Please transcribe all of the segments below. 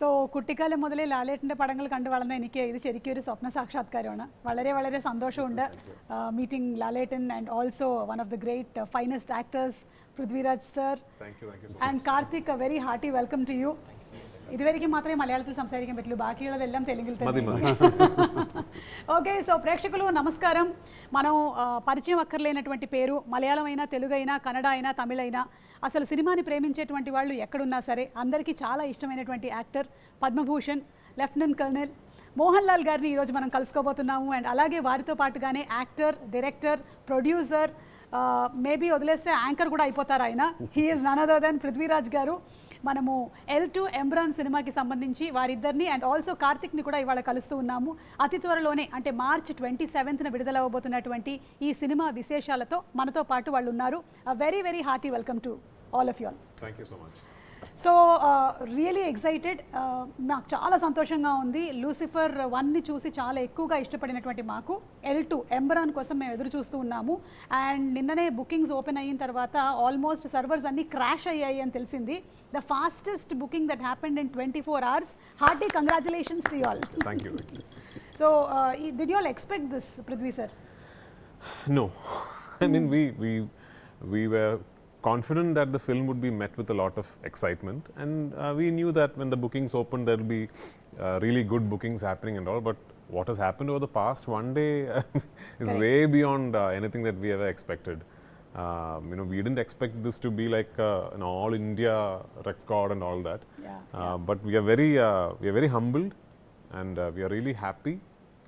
So കുട്ടിക്കാലം മുതലേ ലാലേട്ടൻ്റെ പടങ്ങൾ കണ്ടു വളർന്ന എനിക്ക് ഇത് ശരിക്കും ഒരു സ്വപ്ന സാക്ഷാത്കാരമാണ്. വളരെ വളരെ സന്തോഷമുണ്ട് meeting Lalettan and also one of the great finest actors Prithviraj sir and Karthik. A very hearty welcome to you. ഇതുവരെയ്ക്കും മാത്രമേ മലയാളത്തിൽ സംസാരിക്കാൻ പറ്റുള്ളൂ, బాకీయుള്ളదెల్లం తెలుగులో തന്നെ. ఓకే, సో ప్రేక్షకులు నమస్కారం. మనం పరిచయం అక్కర్లేనటువంటి పేరు, మలయాళం అయినా తెలుగు అయినా కన్నడ అయినా తమిళ అయినా అసలు సినిమాని ప్రేమించేటువంటి వాళ్ళు ఎక్కడున్నా సరే అందరికీ చాలా ఇష్టమైనటువంటి actor Padma Bhushan lieutenant colonel Mohan Lal గారిని ఈరోజు మనం కలుసుకోబోతున్నాము. అండ్ అలాగే వారితో పాటుగానే యాక్టర్, డైరెక్టర్, ప్రొడ్యూసర్, మేబీ వదిలేస్తే యాంకర్ కూడా అయిపోతారు ఆయన. He is none other than Prithviraj garu. మనము L2 ఎంపురాన్ సినిమాకి సంబంధించి వారిద్దరిని అండ్ ఆల్సో కార్తిక్ని కూడా ఇవాళ కలుస్తూ ఉన్నాము. అతి త్వరలోనే అంటే మార్చ్ 27న విడుదలవ్వబోతున్నటువంటి ఈ సినిమా విశేషాలతో మనతో పాటు వాళ్ళు ఉన్నారు. Very very hearty welcome to all of you all. Thank you so much. So really excited. నాకు చాలా సంతోషంగా ఉంది. లూసిఫర్ 1ని చూసి చాలా ఎక్కువగా ఇష్టపడినటువంటి మాకు L2 ఎంబరాన్ కోసం మేము ఎదురు చూస్తూ ఉన్నాము. అండ్ నిన్ననే బుకింగ్స్ ఓపెన్ అయిన తర్వాత ఆల్మోస్ట్ సర్వర్స్ అన్నీ క్రాష్ అయ్యాయి అని తెలిసింది. The fastest booking that happened in 24 hours. Hearty congratulations to you all. Thank you. So did you all expect this, Prithvi sir? No, I mean we were confident that the film would be met with a lot of excitement, and we knew that when the bookings opened there will be really good bookings happening and all, but what has happened over the past one day is way beyond anything that we ever expected. We didn't expect this to be like an all India record and all that. But we are very humbled, and we are really happy,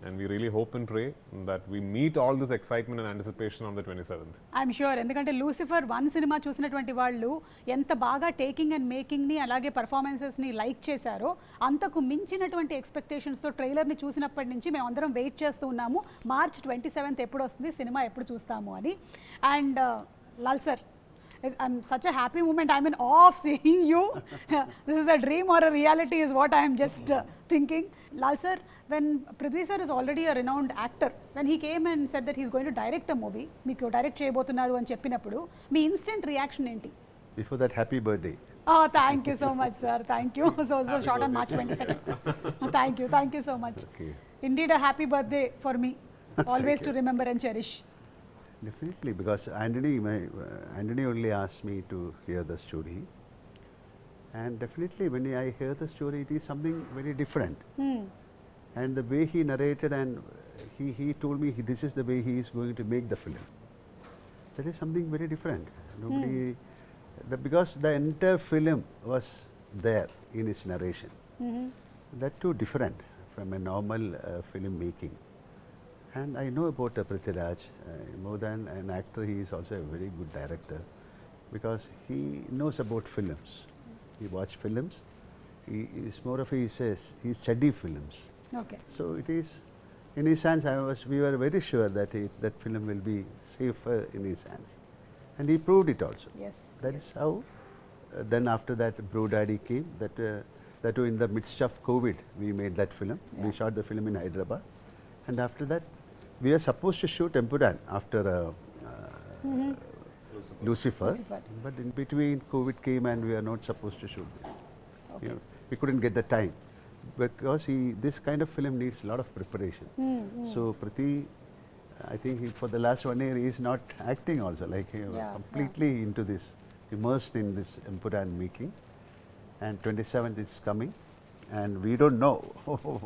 and we really hope and pray that we meet all this excitement and anticipation on the 27th. I'm sure. ఎందుకంటే Lucifer 1 cinema చూసినటువంటి వాళ్ళు ఎంత బాగా taking and మేకింగ్ని అలాగే పర్ఫార్మెన్సెస్ని like చేశారో అంతకు మించినటువంటి ఎక్స్పెక్టేషన్స్తో ట్రైలర్ని చూసినప్పటి నుంచి మేము అందరం వెయిట్ చేస్తూ ఉన్నాము. మార్చ్ 27th ఎప్పుడు వస్తుంది సినిమా, ఎప్పుడు చూస్తాము అని. And Lal sir, I'm such a happy moment. I'm in awe of seeing you. This is a dream or a reality is what I'm just thinking. Lal sir, when Prithvi sir is already a renowned actor, when he came and said that he's going to direct a movie, meeku direct cheyabothunaru ani cheppinappudu mee instant reaction enti? Before that, happy birthday. Oh, thank you so much sir. Thank you. So short on March 22nd. Thank you so much. Okay. Indeed a happy birthday for me. Always to remember and cherish. Definitely, because Anthony only asked me to hear the story, and definitely when I hear the story, it is something very different. And the way he narrated, and he told me this is the way he is going to make the film. That is something very different. Nobody, because the entire film was there in his narration. That too different from a normal film making. And I know about Prithviraj, more than an actor, he is also a very good director, because he knows about films. He watches films. He is more of he study films. Okay. So it is in his hands. We were very sure that that film will be safer in his hands, and he proved it also. Yes. That is how. Then after that, Bro Daddy came. That in the midst of COVID, we made that film. We shot the film in Hyderabad, and after that, we are supposed to shoot Empuraan after Lucifer, but in between COVID came and we are not supposed to shoot it. Okay. We couldn't get the time, because this kind of film needs a lot of preparation. So Prithvi, I think for the last 1 year he is not acting also, like completely into this, immersed in this Empuraan making, and 27th is coming. And we don't know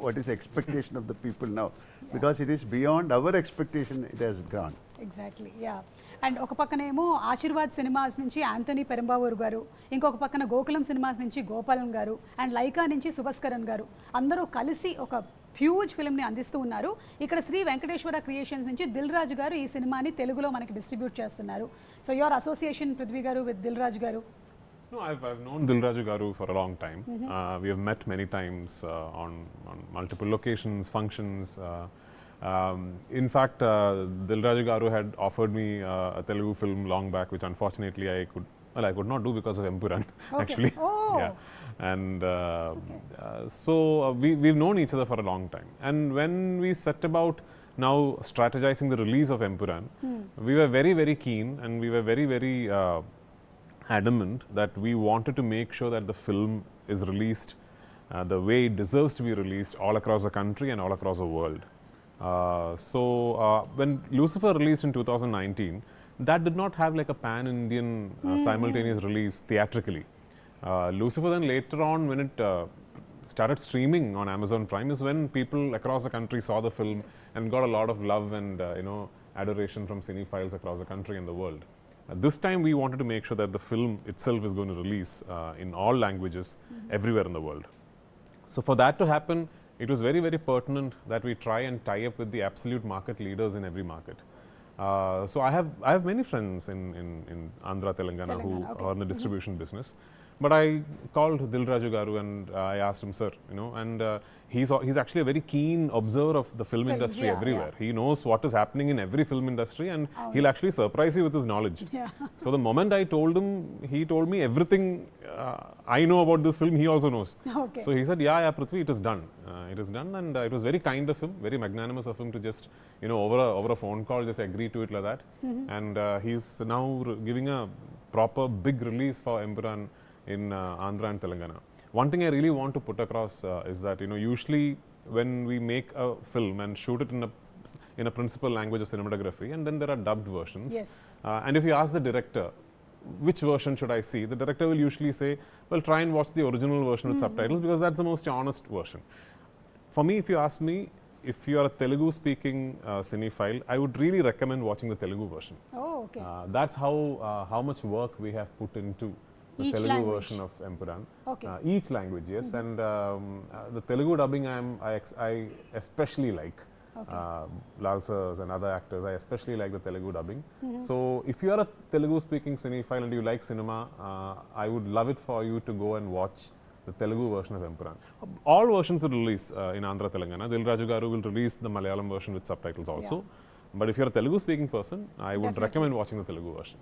what is expectation of the people now, because it is beyond our expectation. It has gone. Exactly, yeah. And ఒక పక్కనేమో Aashirvaad cinemas నుంచి Anthony పెరంబావూర్ గారు, ఇంకొక పక్కన Gokulam cinemas నుంచి గోపాలన్ గారు, and Lyca నుంచి సుభస్కరన్ గారు అందరూ కలిసి ఒక హ్యూజ్ ఫిల్మ్ని అందిస్తూ ఉన్నారు. ఇక్కడ శ్రీ వెంకటేశ్వర క్రియేషన్స్ నుంచి దిల్ రాజు గారు ఈ సినిమాని తెలుగులో మనకి డిస్ట్రిబ్యూట్ చేస్తున్నారు. సో యువర్ అసోసియేషన్ పృథ్వీ గారు విత్ దిల్ రాజు గారు? No, I've known Dilraju Garu for a long time. We have met many times on multiple locations, functions. In fact, Dilraju Garu had offered me a Telugu film long back, which unfortunately I could not do because of Empuraan. Okay. Actually. Oh. Yeah. And so we've known each other for a long time. And when we set about now strategizing the release of Empuraan, we were very, very keen, and we were very, very adamant that we wanted to make sure that the film is released the way it deserves to be released all across the country and all across the world. When Lucifer released in 2019, that did not have like a pan-Indian simultaneous release theatrically. Lucifer then later on, when it started streaming on Amazon Prime, is when people across the country saw the film and got a lot of love and adoration from cinephiles across the country and the world. This time we wanted to make sure that the film itself is going to release in all languages everywhere in the world. So for that to happen, it was very, very pertinent that we try and tie up with the absolute market leaders in every market. So I have many friends in Andhra, Telangana who are in the distribution business. But I called Dilraju Garu and I asked him, sir, and he's actually a very keen observer of the film industry everywhere. He knows what is happening in every film industry, and he'll actually surprise you with his knowledge. So the moment I told him, he told me everything I know about this film, he also knows. So he said, yeah, Prithvi, it is done. It is done, and it was very kind of him, very magnanimous of him to just, over a phone call, just agree to it like that. And he's now giving a proper big release for Empuraan in Andhra and Telangana. One thing I really want to put across is that usually when we make a film and shoot it in a principal language of cinematography, and then there are dubbed versions. And if you ask the director, which version should I see? The director will usually say, well, try and watch the original version with subtitles, because that's the most honest version. For me, if you ask me, if you are a Telugu speaking cinephile, I would really recommend watching the Telugu version. That's how much work we have put into the each Telugu language version of Empuraan. Each language, yes. And the Telugu dubbing I especially like. Lal sirs and other actors, I especially like the Telugu dubbing. So if you are a Telugu speaking cinephile and you like cinema, I would love it for you to go and watch the Telugu version of Empuraan. All versions will release in Andhra, Telangana. Dilraju Garu will release the Malayalam version with subtitles also. But if you're a Telugu speaking person, I would recommend watching the Telugu version.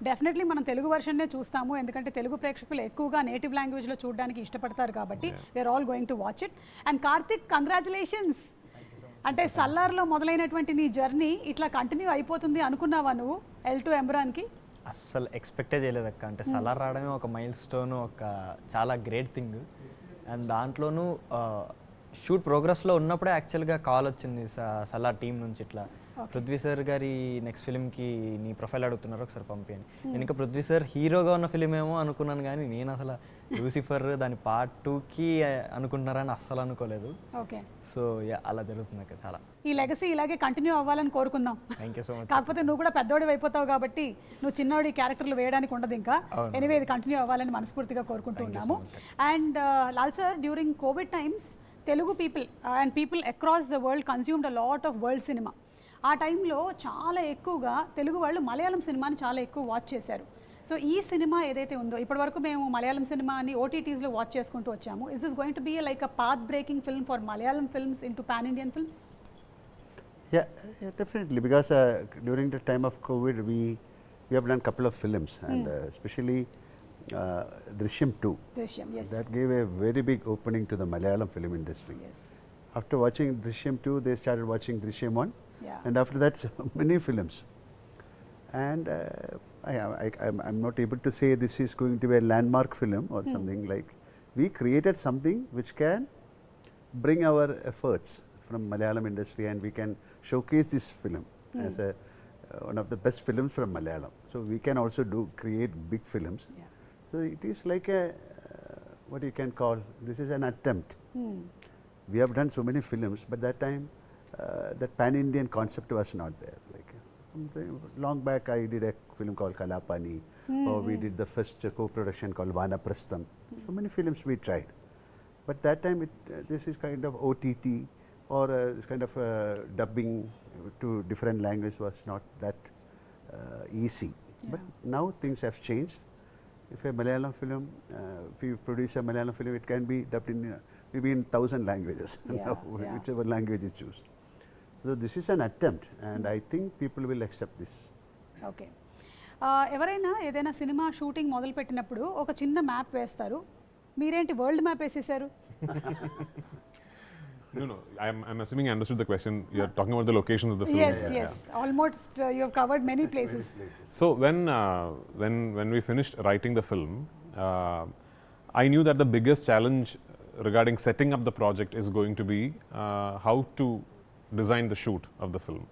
Definitely మనం Telugu version నే చూస్తాము, ఎందుకంటే తెలుగు ప్రేక్షకులు ఎక్కువగా native language లో చూడడానికి ఇష్టపడతారు కాబట్టి we are all going to watch it. And Karthik, congratulations. అంటే సల్లార్లో మొదలైనటువంటి నీ జర్నీ ఇట్లా కంటిన్యూ అయిపోతుంది అనుకున్నావా నువ్వు L2 ఎంబురాన్కి? అస్సలు ఎక్స్పెక్టే చేయలేదు అక్క. అంటే సలార్ రావడమే ఒక మైల్ స్టోన్, ఒక చాలా గ్రేట్ థింగ్. అండ్ దాంట్లోనూ షూట్ ప్రోగ్రెస్లో ఉన్నప్పుడే యాక్చువల్గా కాల్ వచ్చింది సలార్ టీం నుంచి, ఇట్లా పృథ్వీ సార్ గారి నెక్స్ట్ ఫిల్మ్కి నీ ప్రొఫైల్ అడుగుతున్నారు, ఒకసారి పంపించండి. నేను ఇంకా పృథ్వీ సార్ హీరోగా ఉన్న ఫిలిం ఏమో అనుకున్నాను, కానీ నేను అసలు లూసిఫర్ దాని పార్ట్ 2కి అనుకుంటున్నారని అస్సలు అనుకోలేదు. సో అలా జరుగుతుంది అక్క. చాలా ఈ లెగసీ ఇలాగే కంటిన్యూ అవ్వాలని కోరుకుందాం. Thank you so much. కాకపోతే నువ్వు కూడా పెద్దోడి అయిపోతావు కాబట్టి నువ్వు చిన్నోడి క్యారెక్టర్లు వేయడానికి ఉండదు ఇంకా. ఎనీవే ఇది కంటిన్యూ అవ్వాలని మనస్ఫూర్తిగా కోరుకుంటున్నాము. And Lal sir, during Covid times Telugu people and people across the world consumed a lot of world cinema. ఆ టైంలో చాలా ఎక్కువగా తెలుగు వాళ్ళు మలయాళం సినిమాని చాలా ఎక్కువ వాచ్ చేశారు. సో ఈ సినిమా ఏదైతే ఉందో ఇప్పటివరకు మేము మలయాళం సినిమాని ఓటీటీస్లో వాచ్ చేసుకుంటూ వచ్చాము. Is this going to be like a path breaking film for Malayalam films into pan Indian films? Yeah, definitely, because during the time of COVID we have done a couple of films, and especially Drishyam 2. Drishyam, yes. That gave a very big opening to the Malayalam film industry. Yes. After watching Drishyam 2, they started watching Drishyam 1. And after that, many films. And I'm not able to say this is going to be a landmark film or something like. We created something which can bring our efforts from Malayalam industry, and we can showcase this film as one of the best films from Malayalam. So we can also create big films. So it is like a what you can call, this is an attempt. We have done so many films, but that time that pan-Indian concept was not there. Like long back, I did a film called Kalapani, or we did the first co-production called Vanaprastham. So many films we tried, but that time this is kind of OTT or this kind of dubbing to different languages was not that easy. But now things have changed. If a Malayalam film, if you produce a Malayalam film, it can be dubbed in maybe in 1,000 languages, whichever language you choose. So this is an attempt, and I think people will accept this. Okay. ఎవరైనా ఏదైనా cinema shooting మొదలు పెట్టినప్పుడు ఒక చిన్న map వేస్తారు, మీరేంటి world map వేసేసారు? No, I'm assuming I understood the question. You're talking about the locations of the film. Yes. Almost you have covered many places. So when we finished writing the film, I knew that the biggest challenge regarding setting up the project is going to be how to design the shoot of the film.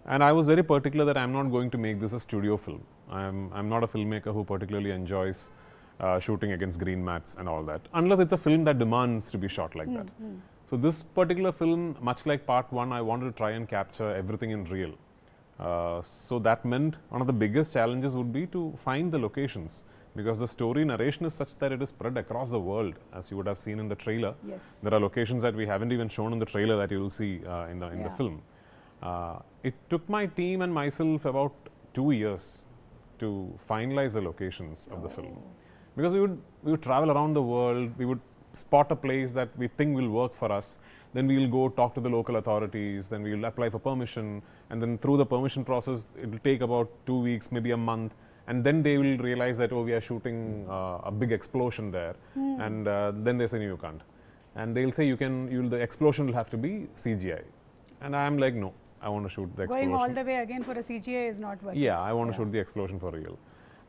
And I was very particular that I'm not going to make this a studio film. I'm not a filmmaker who particularly enjoys shooting against green mats and all that, unless it's a film that demands to be shot like that. So this particular film, much like part 1, I wanted to try and capture everything in real. So that meant one of the biggest challenges would be to find the locations, because the story narration is such that it is spread across the world, as you would have seen in the trailer. Yes. There are locations that we haven't even shown in the trailer that you will see in the film. It took my team and myself about 2 years to finalize the locations of the film, because we would travel around the world, we would spot a place that we think will work for us, then we will go talk to the local authorities, then we will apply for permission, and then through the permission process it will take about 2 weeks, maybe a month, and then they will realize that, oh, we are shooting a big explosion there, and then they say, no, you can't, and they'll say the explosion will have to be CGI, and I'm like, no, I want to shoot the explosion. Going all the way again for a CGI is not working. Yeah, I want to shoot the explosion for real.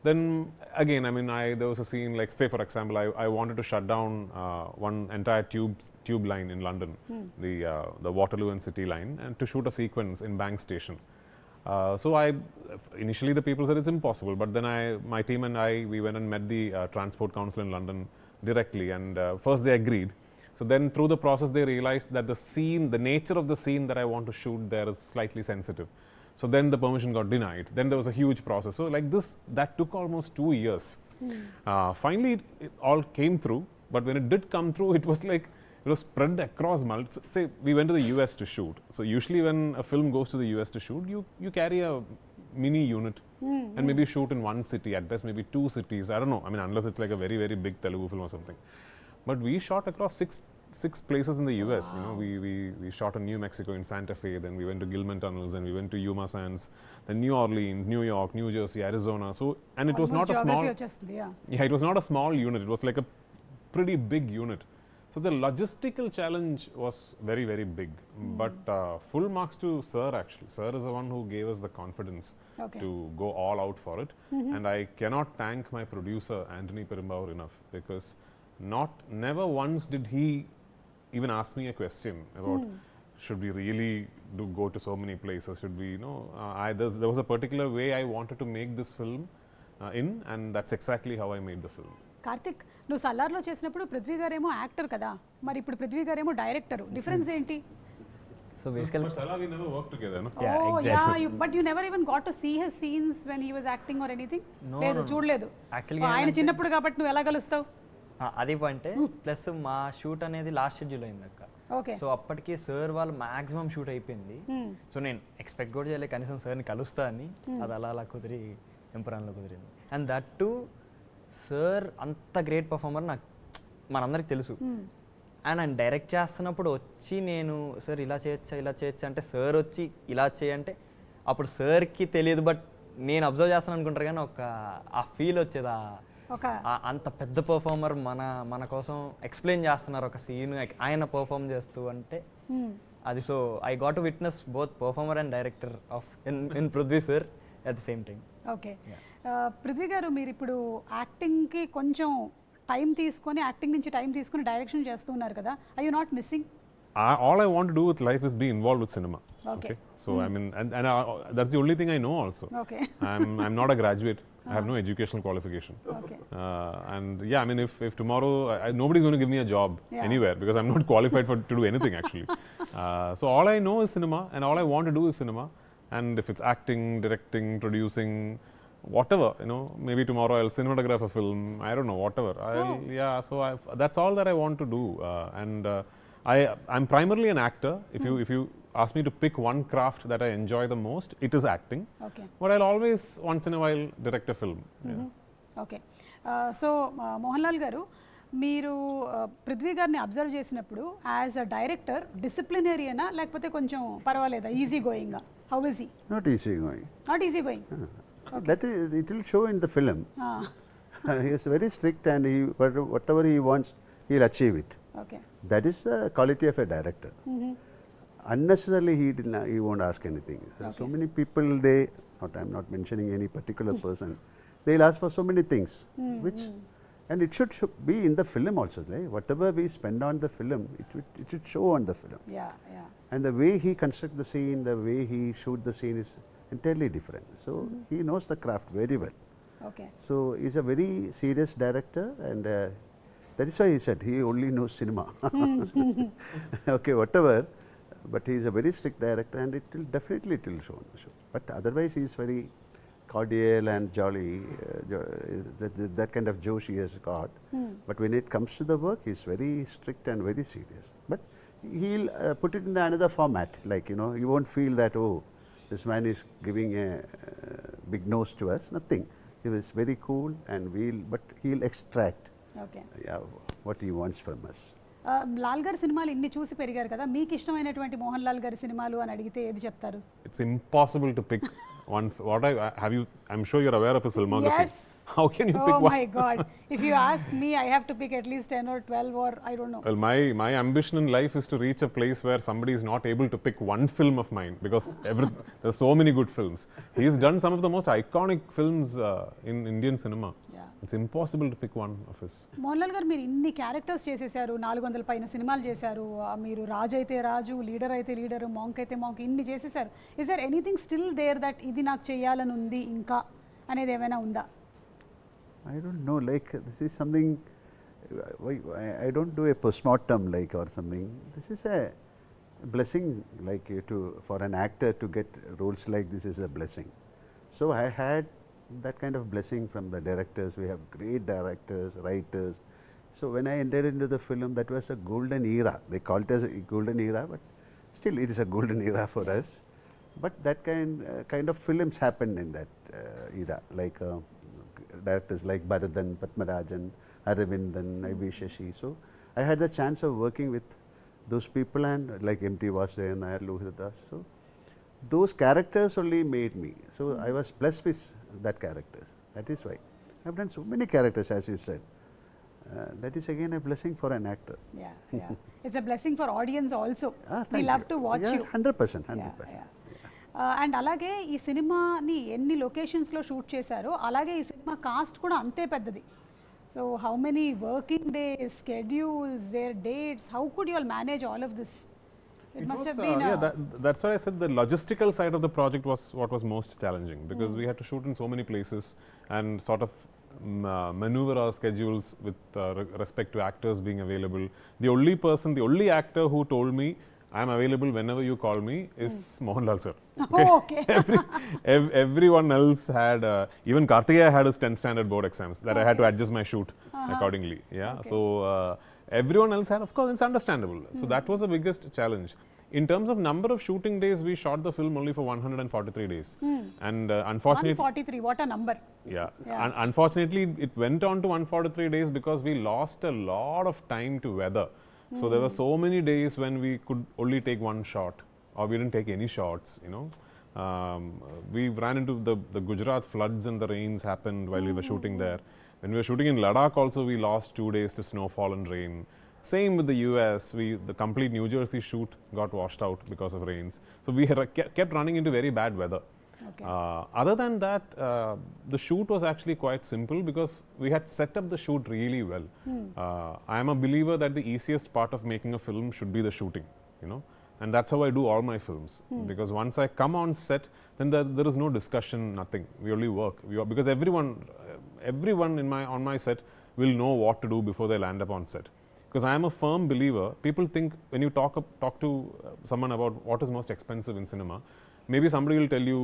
Then again, I mean, there was a scene, like, say for example, I wanted to shut down one entire tube line in London, the Waterloo and City line, and to shoot a sequence in Bank Station. So initially the people said it's impossible, but then my team and we went and met the Transport Council in London directly, and first they agreed. So then through the process they realized that the nature of the scene that I want to shoot there is slightly sensitive. So then the permission got denied. Then there was a huge process. So like this, that took almost 2 years. Finally, it all came through. But when it did come through, it was like, it was spread across say we went to the US to shoot. So usually when a film goes to the US to shoot, you carry a mini unit and maybe shoot in one city, at best maybe 2 cities. I don't know. I mean, unless it's like a very, very big Telugu film or something. But we shot across six places in the US. Wow. You know, we shot in New Mexico in Santa Fe, then we went to Gilman Tunnels, and we went to Yuma Sands, then New Orleans, New York, New Jersey, Arizona. So, and it was not a small. It was not a small unit. It was like a pretty big unit. So the logistical challenge was very, very big. But full marks to Sir actually. Sir is the one who gave us the confidence to go all out for it. And I cannot thank my producer Anthony Perumbavoor enough, because never once did he even ask me a question about should we really go to so many places, should we, there was a particular way I wanted to make this film and that's exactly how I made the film. Karthik, నువ్వు సల్లార్లో చేసినప్పుడు పృథ్వీ గారేమో actor కదా, మరి ఇప్పుడు పృథ్వీ గారేమో director, difference ఏంటి? So basically, but Salaar, we never worked together, no? Yeah, oh, exactly. Yeah, but you never even got to see his scenes when he was acting or anything? No, లేదు, no. చూడలేదు. Actually, ఆయన చిన్నప్పుడు కాబట్టి నువ్వు ఎలా కలుస్తావు? అది point. Plus మా shoot అనేది లాస్ట్ షెడ్యూల్ అయింది అక్క. ఓకే. సో అప్పటికి సార్ వాళ్ళు మాక్సిమం షూట్ అయిపోయింది. సో నేను ఎక్స్పెక్ట్ కూడా చేయలేదు కనీసం సార్ని కలుస్తా అని. అది అలా కుదిరి ఎంపురాన్లో కుదిరింది. అండ్ దట్ టు సార్ అంత గ్రేట్ పర్ఫార్మర్ మనందరికి తెలుసు. అండ్ ఆయన డైరెక్ట్ చేస్తున్నప్పుడు వచ్చి నేను సార్ ఇలా చేయొచ్చా అంటే సార్ వచ్చి ఇలా చేయంటే అప్పుడు సార్కి తెలియదు, బట్ నేను అబ్జర్వ్ చేస్తాను అనుకుంటారు, కానీ ఆ ఫీల్ వచ్చేది. అంత పెద్ద పర్ఫార్మర్ మన కోసం ఎక్స్ప్లెయిన్ చేస్తున్నారు ఒక సీన్, ఆయన పర్ఫార్మ్ చేస్తూ అంటే అది. So I got to witness both performer and director of in Prithvi sir at the same time. Okay. Prithvi గారు, మీరు ఇప్పుడు యాక్టింగ్కి కొంచెం టైం తీసుకొని, యాక్టింగ్ నుంచి టైం తీసుకొని డైరెక్షన్ చేస్తున్నారు కదా, I you not missing? All I want to do with life is be involved with cinema. Okay. So I mean, and that's the only thing I know also. Okay. I'm not a graduate. I have no educational qualification. Okay. And yeah, I mean, if tomorrow nobody's going to give me a job anywhere, because I'm not qualified to do anything actually. So all I know is cinema, and all I want to do is cinema. And if it's acting, directing, producing, whatever, maybe tomorrow I'll cinematograph a film. I don't know, whatever. So that's all that I want to do. I'm primarily an actor. If you ask me to pick one craft that I enjoy the most, it is acting. Okay. But I'll always once in a while direct a film. Okay. So Mohanlal గారు, మీరు పృథ్వీ గారిని observe చేసినప్పుడు as a director డిసిప్లినరీనా, లేకపోతే కొంచెం పర్వాలేదా, easy going? How is he? Not easy going. Not easy going. That is, it will show in the film. He is very strict, and whatever he wants, he'll achieve it. Okay. That is the quality of a director. Unnecessarily, he won't ask anything. So many people, I'm not mentioning any particular person, they'll ask for so many things, which And it should be in the film also, right? Whatever we spend on the film, it should show on the film. Yeah, yeah. And the way he construct the scene, the way he shoot the scene is entirely different. So he knows the craft very well. Okay. So he's a very serious director, and that is why he said he only knows cinema. Okay, whatever, but he is a very strict director, and it will definitely show on the show. But otherwise, he is very cordial and jolly. That kind of josh he has got. But when it comes to the work, he is very strict and very serious. But he'll put it in another format. Like, you know, you won't feel that, oh, this man is giving a big nose to us. Nothing. He was very cool, and but he'll extract Okay. what he wants from us. Lal గారి సినిమాలు ఇన్ని చూసి పెరిగారు కదా, మీకు ఇష్టమైనటువంటి మోహన్ లాల్ గారి సినిమాలు అని అడిగితే ఏది చెప్తారు? It's impossible to pick one. I'm sure you're aware of his filmography. Yes. How can you pick Oh one? my God. If you ask me, I have to pick at least 10 or 12 or I don't know. Well, my ambition in life is to reach a place where somebody is not able to pick one film of mine, because there's so many good films. He's done some of the most iconic films in Indian cinema. Yeah. It's impossible to pick one of his. Mohan Lal గారు మీరు ఇన్ని characters చేసేసారు, 400 పైన సినిమాలు చేశారు, మీరు రాజు అయితే రాజు, లీడర్ అయితే లీడర్, మాంక్ అయితే మాంక్, ఇన్ని చేసేసారు. Is there anything still there that ఇది నాకు చేయాలని ఉంది ఇంకా అనేది ఏమైనా ఉందా? I don't know, like this is something, I don't do a postmortem like or something. This is a blessing, like for an actor to get roles like this is a blessing. So I had that kind of blessing from the directors. We have great directors, writers. So when I entered into the film, that was a golden era. They call it as a golden era, but still it is a golden era for us. But that kind of films happened in that era, like directors like Bharadan, Padmarajan, Aravindan, I.B. Shashi. So I had the chance of working with those people, and like M.T. Vasudevan Nair, Lohitadas. So those characters only made me. So I was blessed with that characters. That is why I have done so many characters, as you said. That is again a blessing for an actor. Yeah, yeah. It's a blessing for audience also. Thank We love you. to watch Yeah, you. 100%. 100%. Yeah, yeah. And అలాగే ఈ సినిమాని ఎన్ని లొకేషన్స్లో shoot చేశారో అలాగే ఈ cinema cost కూడా అంతే పెద్దది. So how many working days, schedules, their dates, how could you all manage all of this? It must have been that's why I said the logistical side of the project was what was most challenging, because we had to shoot in so many places and sort of maneuver our schedules with respect to actors being available. The only actor who told me I am available whenever you call me is MohanLal sir. Oh, okay. Everyone else had, even Karthikeya had his 10th standard board exams that I had to adjust my shoot accordingly. Yeah, Okay. so everyone else had, of course, it's understandable. So that was the biggest challenge. In terms of number of shooting days, we shot the film only for 143 days. And unfortunately, 143, what a number. yeah. Yeah. Unfortunately, it went on to 143 days because we lost a lot of time to weather. So there were so many days when we could only take one shot, or we didn't take any shots, you know. We ran into the Gujarat floods, and the rains happened while we were shooting there. When we were shooting in Ladakh also, we lost 2 days to snowfall and rain. Same with the US, the complete New Jersey shoot got washed out because of rains. So we kept running into very bad weather. Okay. Other than that, the shoot was actually quite simple because we had set up the shoot really well. I am a believer that the easiest part of making a film should be the shooting, you know, and that's how I do all my films. Because once I come on set, then there is no discussion, nothing. We only work. Because everyone on my set will know what to do before they land up on set. Because I am a firm believer. People think when you talk to someone about what is most expensive in cinema, maybe somebody will tell you,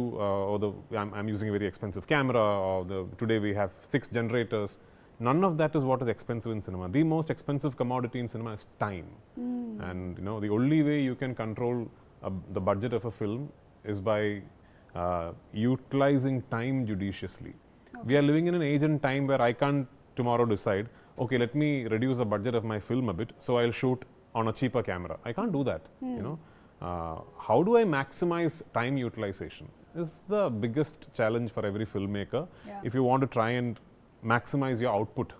I'm using a very expensive camera, or today we have 6 generators. None of that is what is expensive in cinema. The most expensive commodity in cinema is time. And you know, the only way you can control the budget of a film is by utilizing time judiciously. Okay. We are living in an age and time where I can't tomorrow decide, okay, let me reduce the budget of my film a bit, so I'll shoot on a cheaper camera. I can't do that, you know. How do I maximize time utilization is the biggest challenge for every filmmaker. Yeah. If you want to try and maximize your output.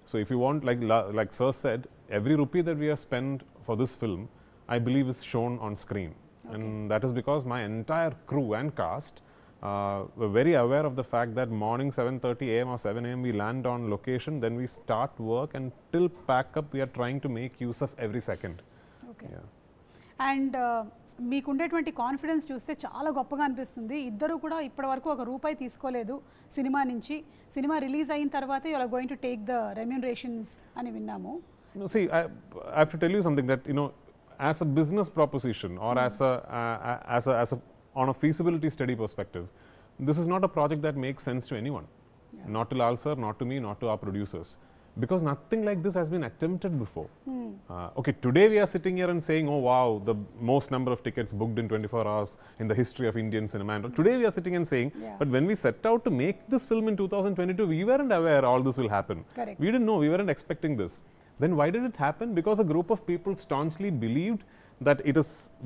So if you want, like Sir said, every rupee that we have spent for this film, I believe is shown on screen. Okay. And that is because my entire crew and cast we're very aware of the fact that morning 7:30 a.m. or 7 a.m. we land on location, then we start work, and till pack up we are trying to make use of every second. Okay Yeah. And మీకు ఉండేటువంటి confidence చూస్తే చాలా గొప్పగా అనిపిస్తుంది. ఇద్దరు కూడా ఇప్పటివరకు ఒక రూపాయి తీసుకోలేదు సినిమా నుంచి. సినిమా రిలీజ్ అయిన తర్వాత you are going to take the remunerations అని విన్నాము. No, see, I have to tell you something that, you know, as a business proposition or as a on a feasibility study perspective, this is not a project that makes sense to anyone. Yeah. Not to Lal sir, not to me, not to our producers. Because nothing like this has been attempted before. Okay, today we are sitting here and saying, oh wow, the most number of tickets booked in 24 hours in the history of Indian cinema. And today we are sitting and saying, Yeah. but when we set out to make this film in 2022, we weren't aware all this will happen. Correct. We didn't know, we weren't expecting this. Then why did it happen? Because a group of people staunchly believed that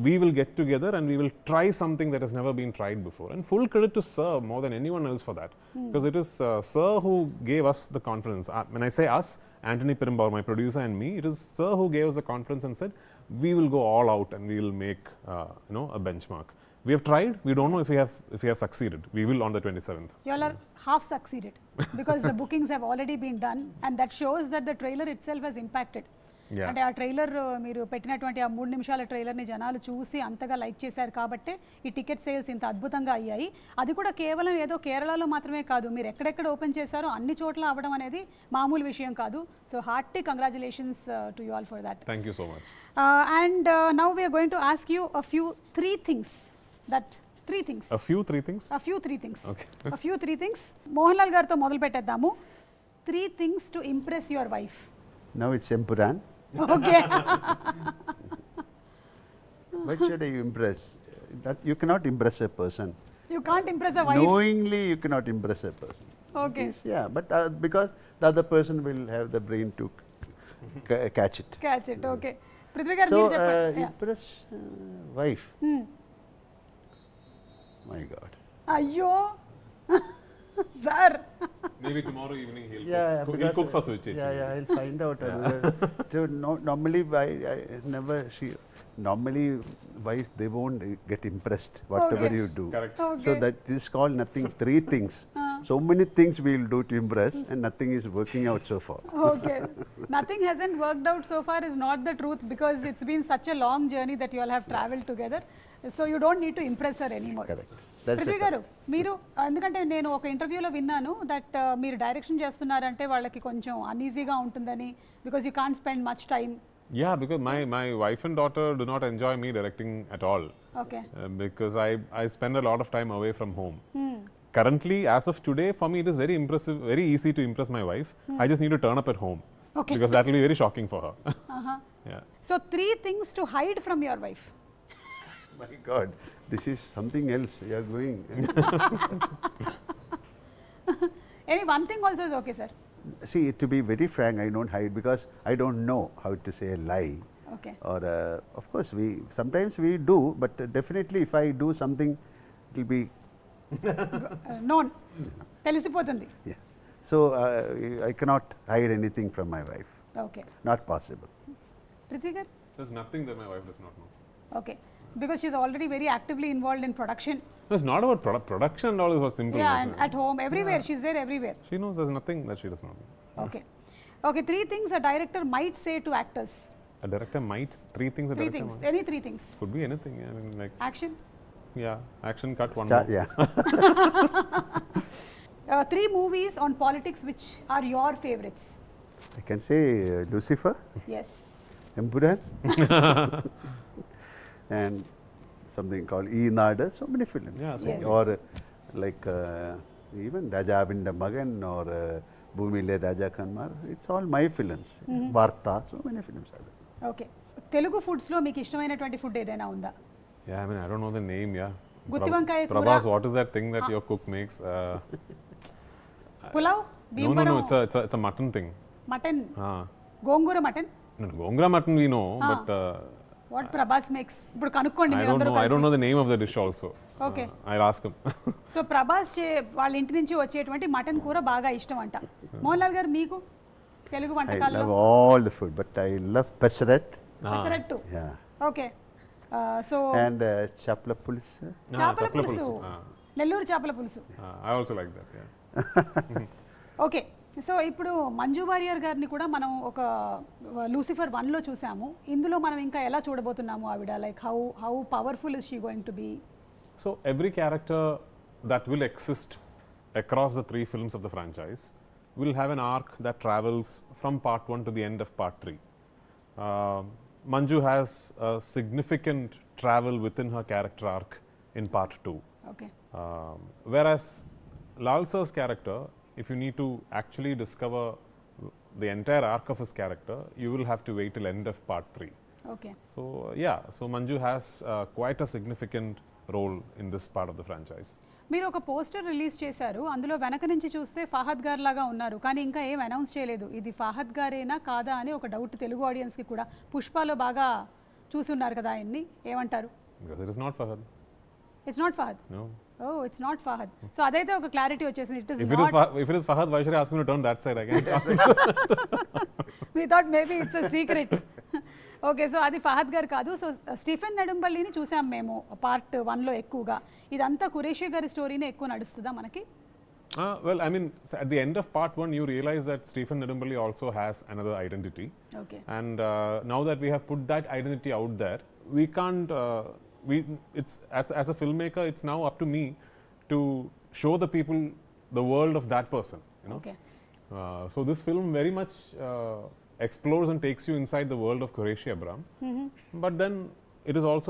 we will get together and we will try something that has never been tried before. And full credit to Sir more than anyone else for that. Because it is Sir who gave us the confidence. When I say us, Anthony Perumbur, my producer, and me, it is Sir who gave us the confidence and said, we will go all out and we will make a benchmark. We have tried. We don't know if we have succeeded. We will on the 27th. You all are half succeeded because the bookings have already been done, and that shows that the trailer itself has impacted. Yeah. అంటే ఆ trailer మీరు పెట్టినటువంటి ఆ 3 నిమిషాల ట్రైలర్ని జనాలు చూసి అంతగా like చేశారు కాబట్టి ఈ టికెట్ సేల్స్ ఇంత అద్భుతంగా అయ్యాయి. అది కూడా కేవలం ఏదో కేరళలో మాత్రమే కాదు, మీరు ఎక్కడెక్కడ ఓపెన్ చేశారో అన్ని చోట్ల అవ్వడం అనేది మామూలు విషయం కాదు. So hearty congratulations to you all for that. Thank you so much. And now we are going to ask you a few three things. A few three things? Okay. A few three things. MohanLal గారితో మొదలు పెట్టేద్దాము. 3 things to impress your wife. Now it's Empuraan. Okay. Why should I impress? That you cannot impress a person. You can't impress a wife. Knowingly, you cannot impress a person. Okay. Yes, yeah, but because the other person will have the brain to catch it. Catch it. Okay. Prithvi garu So, meer cheppandi. impress wife. My God. అయ్యో sir. Maybe tomorrow evening he'll Because, cook for Switch. I'll find out. So normally, normally wives, they won't get impressed whatever Okay. you do. Correct. Okay. So that is called nothing. 3 things. So many things we will do to impress, and nothing is working out so far. Okay. Nothing hasn't worked out so far is not the truth, because it's been such a long journey that you all have traveled together. So you don't need to impress her anymore. Correct. That's Prithvi it. గారు, మీరు ఎందుకంటే నేను ఒక ఇంటర్వ్యూలో విన్నాను that మీరు direction చేస్తున్నారంటే వాళ్ళకి కొంచెం అన్ఈజీగా ఉంటుందని, because you can't spend much time. Yeah, because my wife and daughter do not enjoy me directing at all. Okay. Because I spend a lot of time away from home. Currently, as of today, for me it is very impressive, very easy to impress my wife. I just need to turn up at home. Okay. Because that will be very shocking for her. Yeah. So 3 things to hide from your wife. My God, this is something else you are going. Any one thing also is okay, sir. See, to be very frank, I don't hide because I don't know how to say a lie. Okay. Or of course sometimes we do, but definitely if I do something, it will be known తెలిసిపోతుంది. yeah. So I cannot hide anything from my wife. Okay. Not possible. Prithvi గారు. There's nothing that my wife does not know. Okay. Because she's already very actively involved in production. No, it's not about production and all, is about simple. Yeah, and at home, everywhere. She's there everywhere. She knows there's nothing that she does not know. Okay. Okay, 3 things a director might say to actors. A director might, 3 things a 3 director things. might. Any 3 things. Could be anything. I mean, like, Action. yeah, action cut, one Start, more. yeah. 3 movies on politics which are your favorites. I can say Lucifer, Yes. Empuraan, and something called Nada. So many films. Yeah, so Yes. Or like even Raja Abinda Magan or Bhumile Raja Kanmar. It's all my films. Varta. So many films are there. Okay. Telugu foods లో మీకు ఇష్టమైనటువంటి food ఏదైనా ఉందా? Yeah, I mean, I don't know the name, yeah. Gutti vankai kura. Prabhas, what is that thing that your cook makes? Pulao, No, Bhimavaram, it's a mutton thing. Mutton, Ah. Gongura mutton. No, Gongra mutton we know, but what Prabhas makes ఇప్పుడు కనుక్కోండి I మీరందరూ don't know the name of the dish also. Okay. I'll ask him. So Prabhas వాళ్ళ ఇంటి నుంచి వచ్చేటువంటి mutton కూర బాగా ఇష్టం అంట. మోహన్లాల్ గారు మీకు తెలుగు I వంటకాల్లో? love all the food, but I love pesaret. Pesarattu. Yeah. Okay. So And chapla pulse. చేపల పులుసు. నెల్లూరు చేపల పులుసు. I also like that, yeah. Okay, so ఇప్పుడు మంజు వారియర్ గారిని కూడా మనం ఒక లూసిఫర్ 1లో చూసాము. ఇందులో మనం ఇంకా ఎలా చూడబోతున్నాము ఆవిడ, like how powerful is she going to be? So every character that will exist across the 3 films of the franchise will have an arc that travels from part 1 to the end of part 3. Manju has a significant travel within her character arc in part 2. Okay, Whereas Lal sir's character, if you need to actually discover the entire arc of his character, you will have to wait till end of part 3. Okay. So yeah, so Manju has quite a significant role in this part of the franchise. మీరు ఒక poster release చేశారు, అందులో వెనక నుంచి చూస్తే ఫహద్ గారు లాగా ఉన్నారు, కానీ ఇంకా ఏం అనౌన్స్ చేయలేదు. ఇది ఫహద్ గారేనా కాదా అని ఒక డౌట్ తెలుగు ఆడియన్స్కి కూడా. పుష్పలో బాగా చూసి ఉన్నారు కదా ఆయన్ని, ఏమంటారు? Because it is not Fahad. It's not Fahad. No. Oh, it's not Fahad. So అదైతే ఒక క్లారిటీ వచ్చేసింది. It is If it is Fahad, why should I ask me to turn that side again? We thought maybe it's a secret. Okay, so అది ఫహద్ గారు కాదు. So Stephen నెడుంపల్లిని చూసాం మేము part 1లో ఎక్కువగా. ఇదంతా ఖురేషీ గారి స్టోరీనే ఎక్కువ నడుస్తుందా మనకి? Well, I mean, at the end of part 1, you realize that Stephen Nedumpally also has another identity. Okay, And now that we have put that identity out there, we can't. It's as a filmmaker, it's now up to me to show the people the world of that person. You know. Okay. So this film very much explores and takes you inside the world of Qureshi Abram. But then it is also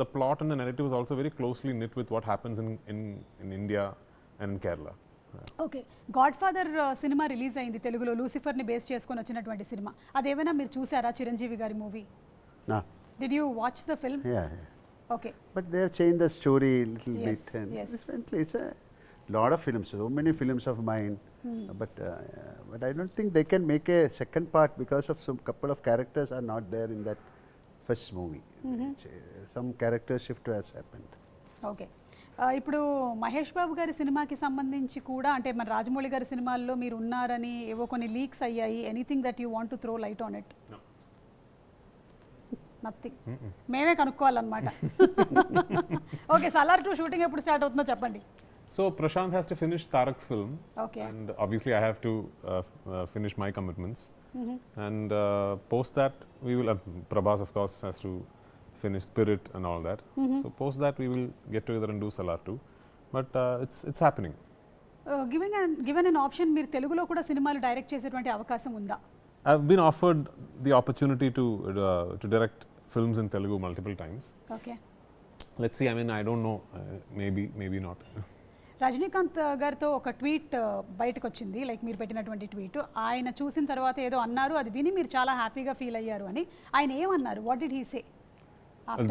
the plot and the narrative is also very closely knit with what happens in India and in Kerala. Okay, God father cinema release అయింది తెలుగులో, లూసిఫర్ని base చేసుకొని వచ్చినటువంటి cinema. అదేమైనా మీరు చూసారా, చిరంజీవి గారి movie? No. Did you watch the film? Yeah. Okay. But they have changed the story a little Yes, bit. And yes. differently. It's a lot of films, so many films of mine. But I don't think they can make a second part because of some couple of characters are not there in that first movie. Some character shift has happened. Okay, ఇప్పుడు మహేష్ బాబు గారి సినిమాకి సంబంధించి కూడా, అంటే మన రాజమౌళి గారి సినిమాల్లో మీరు ఉన్నారని ఏవో కొన్ని లీక్స్ అయ్యాయి. Anything that you want to throw light on it? No. Nothing. మేమే కనుక్కోవాలన్నమాట. ఓకే, సలార్ 2 షూటింగ్ ఎప్పుడు స్టార్ట్ అవుతుందో చెప్పండి. So Prashant has to finish Tarak's film. Okay. And obviously I have to finish my commitments. And post that we will, Prabhas of course has to finish Spirit and all that. So post that we will get together and do Salaar 2. But it's happening. Given an option, మీరు తెలుగులో కూడా సినిమాలు direct చేసేటువంటి అవకాశం ఉందా? I've been offered the opportunity to direct films in Telugu multiple times. Okay. Let's see, I mean I don't know, maybe not. Rajinikanth గారితో ఒక tweet బయటకు వచ్చింది, లైక్ మీరు పెట్టినటువంటి ట్వీట్. ఆయన చూసిన తర్వాత ఏదో అన్నారు, అది విని మీరు చాలా హ్యాపీగా ఫీల్ అయ్యారు అని. ఆయన ఏమన్నారు? What did he say?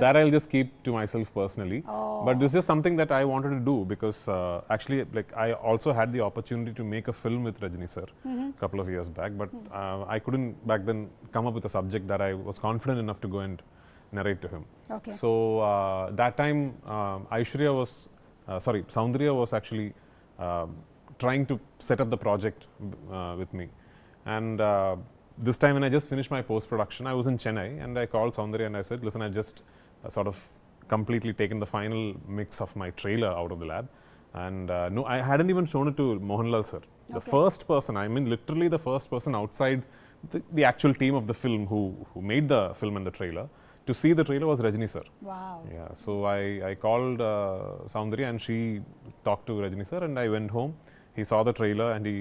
That I'll just keep to myself personally. But this is something that I wanted to do because actually, like, I also had the opportunity to make a film with Rajni sir a couple of years back, but I couldn't back then come up with a subject that I was confident enough to go and narrate to him. Okay. So that time, Soundarya was actually trying to set up the project with me, and this time when I just finished my post-production, I was in Chennai and I called Soundarya and I said, listen, I've just sort of completely taken the final mix of my trailer out of the lab, and no, I hadn't even shown it to MohanLal sir. The first person, I mean literally the first person outside the actual team of the film who made the film and the trailer to see the trailer was Rajni sir. Wow. Yeah, so I called Soundarya and she talked to Rajni sir, and I went home. He saw the trailer and he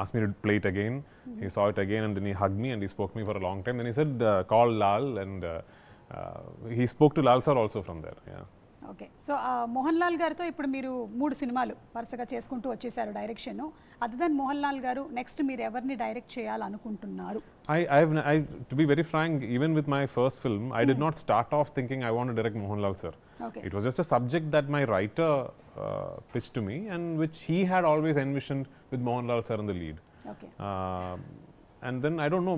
asked me to play it again. He saw it again and then he hugged me and he spoke to me for a long time. Then he said, call Lal, and he spoke to Lal sir also from there. Yeah. Okay, so Mohan Lal గారితో ఇప్పుడు మీరు 3 సినిమాలు వరుసగా చేసుకుంటూ వచ్చేసారు direction. Other then Mohan Lal garu, next మీరు ఎవరిని direct చేయాలనుకుంటున్నారు? To be very frank, even with my first film, I did not start off thinking I want to direct MohanLal sir. Okay. It was just a subject that my writer pitched to me and which he had always envisioned with MohanLal sir in the lead. Okay. And then I don't know,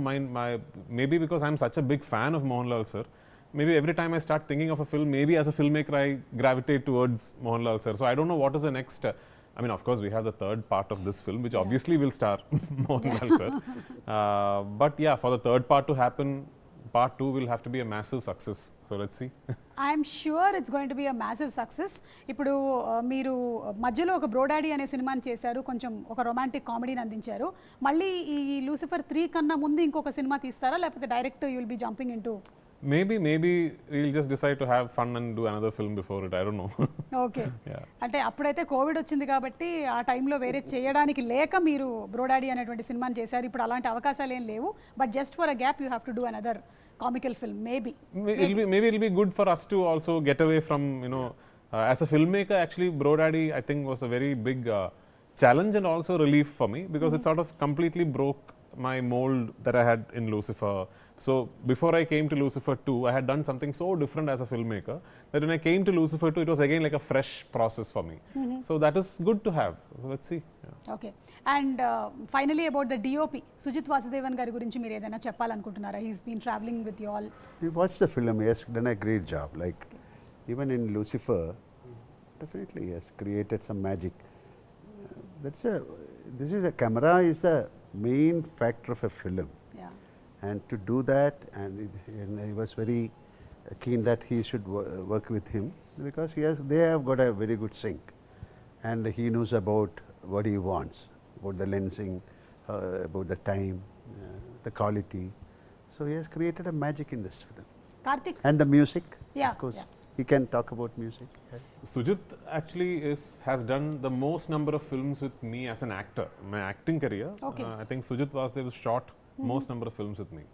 maybe because I'm such a big fan of MohanLal sir, maybe every time I start thinking of a film, maybe as a filmmaker I gravitate towards MohanLal sir. So I don't know what is the next. I mean, of course, we have the third part of this film, which obviously will star MohanLal sir. But yeah, for the third part to happen, part 2 will have to be a massive success. So let's see. I'm sure it's going to be a massive success. ఇప్పుడు మీరు మధ్యలో ఒక బ్రోడాడీ అనే సినిమాని చేశారు, కొంచెం ఒక romantic కామెడీని అందించారు. మళ్ళీ ఈ లూసిఫర్ 3 కన్నా ముందు ఇంకొక సినిమా తీస్తారా, లేకపోతే direct you will be jumping in to? Maybe we'll just decide to have fun and do another film before it. I don't know. Okay. అంటే అప్పుడైతే కోవిడ్ వచ్చింది కాబట్టి ఆ టైంలో వేరే చేయడానికి లేక మీరు బ్రోడాడీ అనేటువంటి సినిమాని చేశారు. ఇప్పుడు అలాంటి అవకాశాలు ఏం లేవు. But just for a gap you have to do another comical film, maybe it'll be good for us to also get away from, as a filmmaker, actually Brodaddy I think was a very big challenge and also relief for me, because it sort of completely broke my mold that I had in Lucifer. So before I came to Lucifer 2, I had done something so different as a filmmaker that when I came to Lucifer 2, it was again like a fresh process for me. So that is good to have. So let's see. Okay. And finally about the DOP, Sujit Vasudevan గారి గురించి మీరు ఏదైనా చెప్పాలనుకుంటున్నారా? He's been traveling with you all. We watched the film. He has done a great job. Like even in Lucifer, definitely he has created some magic. This is a camera is the main factor of a film. Yeah. And to do that, and he was very keen that he should work with him, because they have got a very good sync, and he knows about what he wants, about the lensing, about the time, the quality. So he has created a magic in this film. Karthik. And the music, Yeah, of course. yeah. He can talk about music. Sujit actually has done the most number of films with me as an actor. My acting career, Okay. I think Sujit Vasudev shot most number of films with me.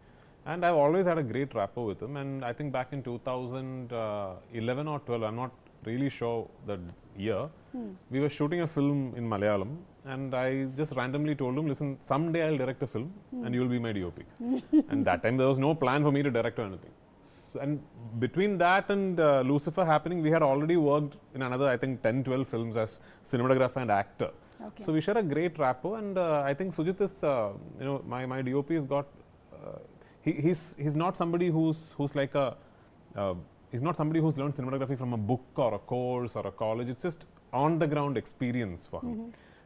And I've always had a great rapport with him. And I think back in 2011 or 12, I'm not really sure the year, we were shooting a film in Malayalam. And I just randomly told him, listen, someday I'll direct a film and you'll be my DOP. And that time there was no plan for me to direct or anything. And between that and Lucifer happening, we had already worked in another, I think, 10-12 films as cinematographer and actor. Okay. So we share a great rapport, and I think Sujit is, my DOP has got, he's not somebody who's like a, he's not somebody who's learned cinematography from a book or a course or a college. It's just on the ground experience for him.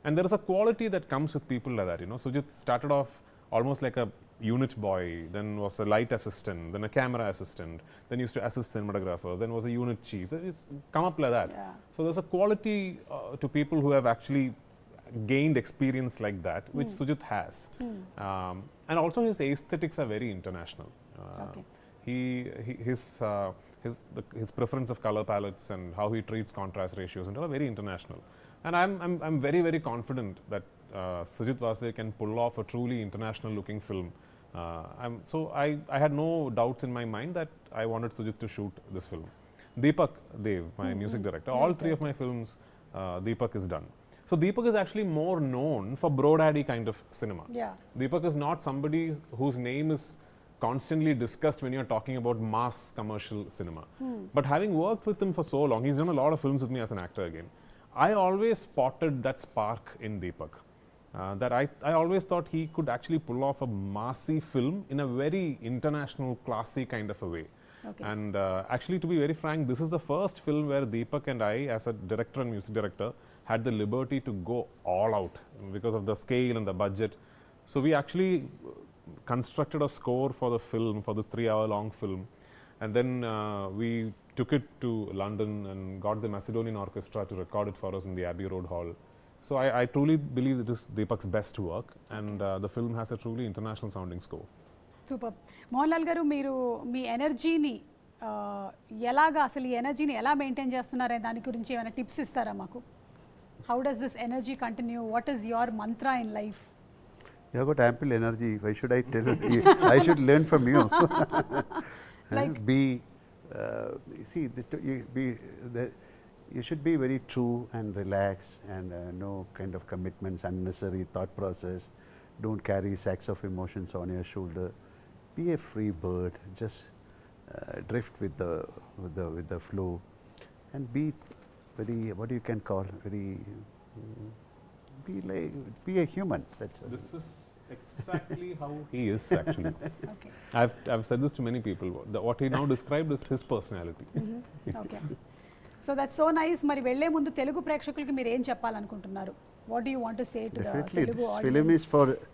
And there is a quality that comes with people like that. Sujit started off almost like a unit boy, then was a light assistant, then a camera assistant, then used to assist cinematographers, then was a unit chief. It's come up like that. Yeah. So there's a quality to people who have actually gained experience like that, which Sujit has. And also his aesthetics are very international. Okay. His preference of color palettes and how he treats contrast ratios and all are very international. And I'm very, very confident that Sujit Vasudev can pull off a truly international looking film. So I had no doubts in my mind that I wanted Sujit to shoot this film. Deepak Dev, my music director, all 3 of my films, Deepak is done. So Deepak is actually more known for Brodaddy kind of cinema. Yeah. Deepak is not somebody whose name is constantly discussed when you're talking about mass commercial cinema. But having worked with him for so long, he's done a lot of films with me as an actor again. I always spotted that spark in Deepak. That I always thought he could actually pull off a massy film in a very international, classy kind of a way. Okay. And actually, to be very frank, this is the first film where Deepak and I, as a director and music director, had the liberty to go all out because of the scale and the budget. So we actually constructed a score for the film, for this 3-hour-long film. And then we took it to London and got the Macedonian Orchestra to record it for us in the Abbey Road Hall. So I truly believe it is Deepak's best work, and the film has a truly international sounding score. Super. Mohanlal గారు, మీరు మీ ఎనర్జీని ఎలాగా, అసలు ఈ ఎనర్జీని ఎలా maintain చేస్తున్నారనే దాని గురించి ఏమైనా టిప్స్ ఇస్తారా మాకు? How does this energy continue? What is your mantra in life? You have got ample energy. Why should I tell you? I should learn from you. Like, you should be very true and relaxed, and no kind of commitments, unnecessary thought process. Don't carry sacks of emotions on your shoulder. Be a free bird. Just drift with the flow, and be very, what you can call very. Be a human. That's This is exactly how he is actually. okay. I've said this to many people. What he now described is his personality. Okay. So that's so nice. మరి వెళ్లే ముందు తెలుగు ప్రేక్షకులకి మీరు ఏం చెప్పాలనుకుంటున్నారు? What do you want to say to the definitely Telugu this film is audience?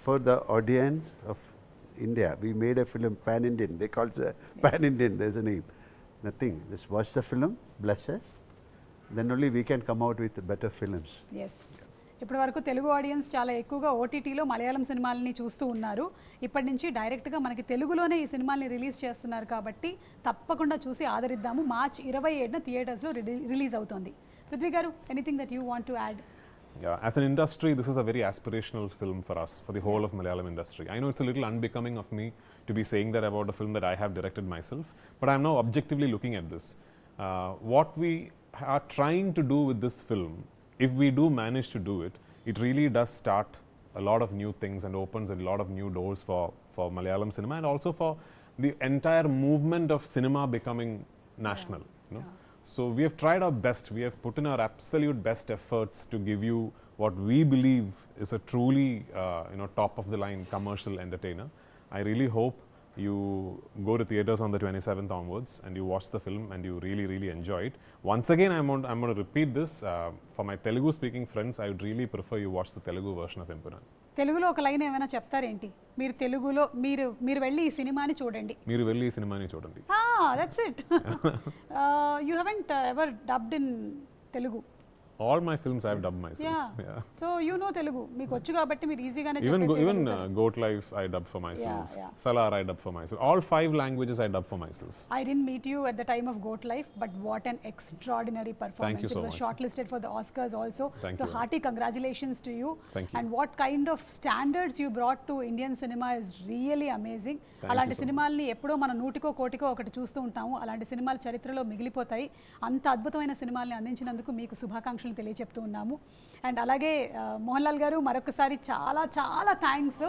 for the audience of India. We made a film pan-Indian. They call it pan-Indian. There's a name. Nothing. Just watch the film, bless us. Then only we can come out with better films. Yes ఇప్పటి వరకు Telugu audience చాలా ఎక్కువగా ఓటీటీలో మలయాళం సినిమాలని చూస్తూ ఉన్నారు. ఇప్పటి నుంచి డైరెక్ట్గా మనకి తెలుగులోనే ఈ సినిమాల్ని రిలీజ్ చేస్తున్నారు కాబట్టి తప్పకుండా చూసి ఆదరిద్దాము. మార్చ్ 27న థియేటర్స్లో రిలీజ్ అవుతోంది. పృథ్వీ గారు, anything that you want to add? Yeah, as an industry, this is a very aspirational film for us, for the whole of Malayalam industry. I know it's a little unbecoming of me to be saying that about a film that I have directed myself, but I'm now objectively looking at this. What we are trying to do with this film, if we do manage to do it, it really does start a lot of new things and opens a lot of new doors for Malayalam cinema and also for the entire movement of cinema becoming national. You know? So we have tried our best. We have put in our absolute best efforts to give you what we believe is a truly, top of the line commercial entertainer. I really hope you go to theaters on the 27th onwards and you watch the film and you really, really enjoy it. Once again, I'm going to repeat this. For my Telugu speaking friends, I would really prefer you watch the Telugu version of Empuraan. తెలుగులో ఒక line ఏమైనా చెప్తారేంటి? మీరు తెలుగులో మీరు వెళ్ళి ఈ సినిమాని చూడండి. మీరు వెళ్ళి ఈ సినిమాని చూడండి. That's it. You haven't ever dubbed in Telugu. All my films I've dubbed myself. Yeah. So you know Telugu. మీకు వచ్చు కాబట్టి మీరు ఈజీగానే Even Goat Life I dubbed for myself. Yeah. Salaar I dubbed for myself. All 5 languages I dubbed for myself. I didn't meet you at the time of Goat Life, but what an extraordinary performance. Thank you so It was much. shortlisted for the Oscars also. Thank so you. hearty congratulations to you. Thank you. And what kind of standards you brought to Indian cinema is really amazing. అలాంటి సినిమాల్ని ఎప్పుడో మన నూటికో కోటికో ఒకటి చూస్తూ ఉంటాము. అలాంటి సినిమాలు చరిత్రలో మిగిలిపోతాయి. అంత అద్భుతమైన సినిమాల్ని అందించినందుకు మీకు శుభాకాంక్షలు తెలియజెప్తూ ఉన్నాము. అండ్ అలాగే మోహన్ లాల్ గారు, మరొకసారి చాలా చాలా thanks.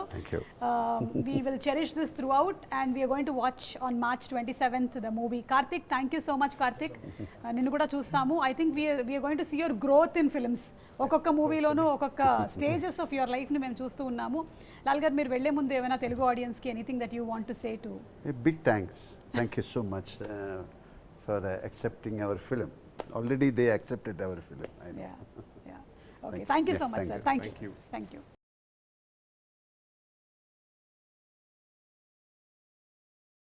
We will cherish this throughout and we are going to watch on March 27th the movie. Karthik, thank you so much Karthik. నిన్ను కూడా చూస్తాము. I think we are going to see your growth in films. ఒక్కొక్క మూవీలోనూ ఒక్కొక్క stages of your లైఫ్ని మేము చూస్తూ ఉన్నాము. లాల్ గారు, మీరు వెళ్లే ముందు ఏమైనా తెలుగు ఆడియన్స్కి anything that you want to say to? Big thanks. Thank you so much for accepting our film. Already they accepted our film. I know. Yeah. Okay. Thank you so much, sir. Thank you.